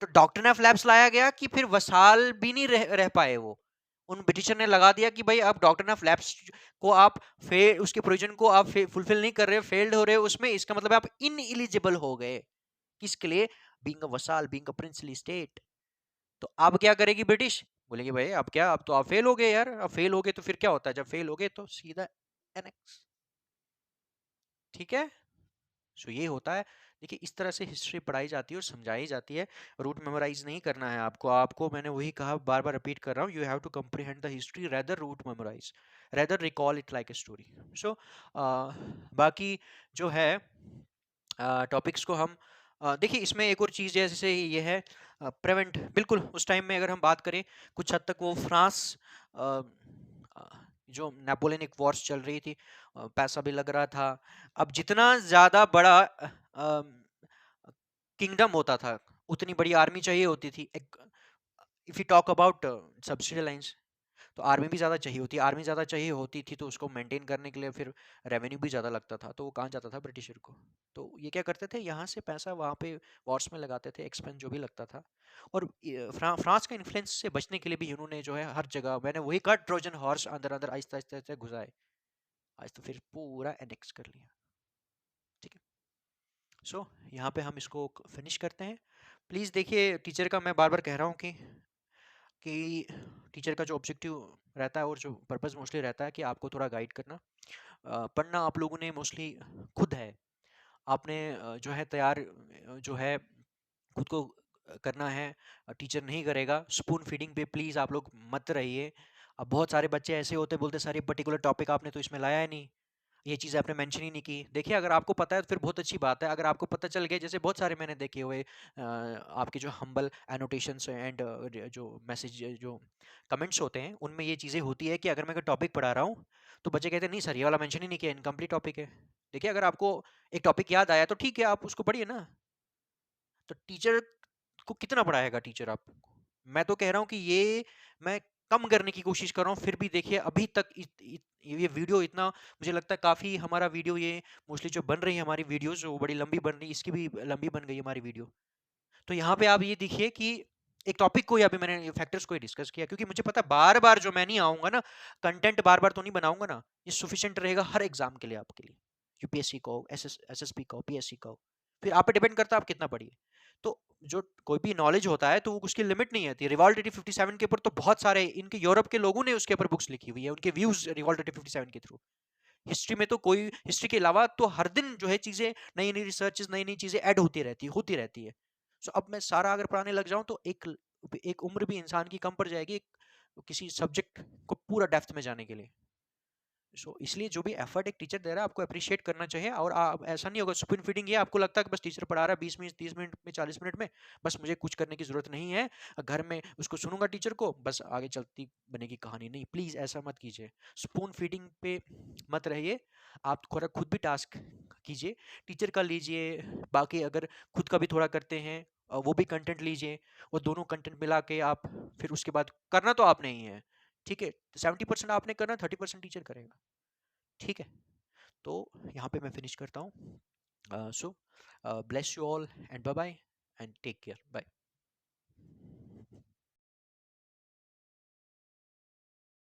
A: तो डॉक्ट्रिन ऑफ लैप्स लाया गया कि फिर वसाल भी नहीं रह पाए वो। उन ब्रिटिशर ने लगा दिया कि भाई अब डॉक्ट्रिन ऑफ लैप्स को आप उसके प्रोविजन को आप फुलफिल नहीं कर रहे, फेल्ड हो रहे हो उसमें, इसका मतलब आप इन एलिजिबल हो गए। किसके लिए? Being a vassal, being a princely state. तो अब क्या करेगी ब्रिटिश? बोलेगी भाई अब क्या, अब तो आप फेल हो गए यार, अब फेल हो गए तो फिर क्या होता है, जब फेल हो गए तो सीधा एनेक्स। ठीक है, सो ये होता है। देखिए इस तरह से हिस्ट्री पढ़ाई जाती है और समझाई जाती है, रूट मेमोराइज नहीं करना है आपको। आपको मैंने वही कहा, बार बार रिपीट कर रहा हूँ, you have to comprehend the history rather rote memorise, rather recall it like a story. So बाकी जो है टॉपिक्स को हम देखिए, इसमें एक और चीज़ जैसे ये है प्रेवेंट, बिल्कुल उस टाइम में अगर हम बात करें कुछ हद तक वो फ्रांस, अ, अ, जो नेपोलियनिक वॉर्स चल रही थी, पैसा भी लग रहा था। अब जितना ज़्यादा बड़ा किंगडम होता था उतनी बड़ी आर्मी चाहिए होती थी। If you talk about subsidy lines, तो आर्मी भी ज़्यादा चाहिए होती है, आर्मी ज़्यादा चाहिए होती थी तो उसको मेंटेन करने के लिए फिर रेवेन्यू भी ज़्यादा लगता था, तो वो कहाँ जाता था? ब्रिटिशर को। तो ये क्या करते थे, यहाँ से पैसा वहाँ पे वॉर्स में लगाते थे, एक्सपेंस जो भी लगता था। और फ्रांस के इन्फ्लुएंस से बचने के लिए भी इन्होंने जो है हर जगह, मैंने वही कहा, ट्रोजन हॉर्स अंदर अंदर आहिस्ता आहिस्ता आहिस्ता घुसाए, आज तो फिर पूरा एनेक्स कर लिया। ठीक है, सो यहाँ पे हम इसको फिनिश करते हैं। प्लीज़ देखिए, टीचर का मैं बार-बार कह रहा हूँ कि टीचर का जो ऑब्जेक्टिव रहता है और जो पर्पस मोस्टली रहता है कि आपको थोड़ा गाइड करना। पढ़ना आप लोगों ने मोस्टली खुद है। आपने जो है तैयार जो है खुद को करना है। टीचर नहीं करेगा। स्पून फीडिंग पे प्लीज़ आप लोग मत रहिए। अब बहुत सारे बच्चे ऐसे होते बोलते सर ये पर्टिकुलर टॉपिक आपने तो इसमें लाया ही नहीं। ये चीज़ आपने मेंशन ही नहीं की। देखिए अगर आपको पता है तो फिर बहुत अच्छी बात है। अगर आपको पता चल गया, जैसे बहुत सारे मैंने देखे हुए आपके जो हम्बल एनोटेशंस एंड जो मैसेज जो कमेंट्स होते हैं उनमें ये चीज़ें होती है कि अगर मैं कोई टॉपिक पढ़ा रहा हूँ तो बच्चे कहते हैं नहीं सर ये वाला मेंशन ही नहीं किया, इनकम्प्लीट टॉपिक है। देखिए अगर आपको एक टॉपिक याद आया तो ठीक है, आप उसको पढ़िए ना। तो टीचर को कितना पढ़ाएगा टीचर आपको? मैं तो कह रहा हूँ कि ये मैं कम करने की कोशिश कर रहा हूँ, फिर भी देखिए अभी तक ये वीडियो इतना मुझे लगता है काफ़ी हमारा वीडियो ये मोस्टली जो बन रही है हमारी वीडियोज़ वो बड़ी लंबी बन रही है, इसकी भी लंबी बन गई हमारी वीडियो। तो यहाँ पे आप ये देखिए कि एक टॉपिक को ही अभी मैंने फैक्टर्स को ही डिस्कस किया क्योंकि मुझे पता है बार-बार जो मैं नहीं आऊँगा ना, कंटेंट बार-बार तो नहीं बनाऊँगा ना, ये सफिशिएंट रहेगा हर एग्ज़ाम के लिए आपके लिए। यूपीएससी का हो, एसएसबी का हो, पीएससी का हो। फिर आप पे डिपेंड करता है आप कितना पढ़िए। तो जो कोई भी नॉलेज होता है तो उसकी लिमिट नहीं होती। रिवॉल्ट 1857 के ऊपर तो बहुत सारे इनके यूरोप के लोगों ने उसके ऊपर बुक्स लिखी हुई है, उनके व्यूज़ रिवॉल्ट 1857 के थ्रू। हिस्ट्री में तो कोई हिस्ट्री के अलावा तो हर दिन जो है चीज़ें नई-नई रिसर्चेज़, नई-नई चीज़ें ऐड होती रहती है। सो अब मैं सारा अगर पढ़ाने लग जाऊँ तो एक एक उम्र भी इंसान की कम पड़ जाएगी किसी सब्जेक्ट को पूरा डेप्थ में जाने के लिए। इसलिए जो भी एफर्ट एक टीचर दे रहा है आपको अप्रिशिएट करना चाहिए। और आप ऐसा नहीं होगा स्पून फीडिंग ये आपको लगता है कि बस टीचर पढ़ा रहा है 20 मिनट 30 मिनट में 40 मिनट में, बस मुझे कुछ करने की जरूरत नहीं है, घर में उसको सुनूंगा टीचर को बस आगे चलती बनेगी कहानी। नहीं, प्लीज ऐसा मत कीजिए। स्पून फीडिंग पे मत रहिए। आप थोड़ा खुद भी टास्क कीजिए, टीचर का लीजिए, बाकी अगर खुद का भी थोड़ा करते हैं वो भी कंटेंट लीजिए। वो दोनों कंटेंट मिला के आप फिर उसके बाद करना तो आपने ही है, ठीक है। 70% आपने करना, 30% टीचर करेगा, ठीक है। तो यहाँ पे मैं फिनिश करता हूँ। So bless you all and bye bye and take care, bye.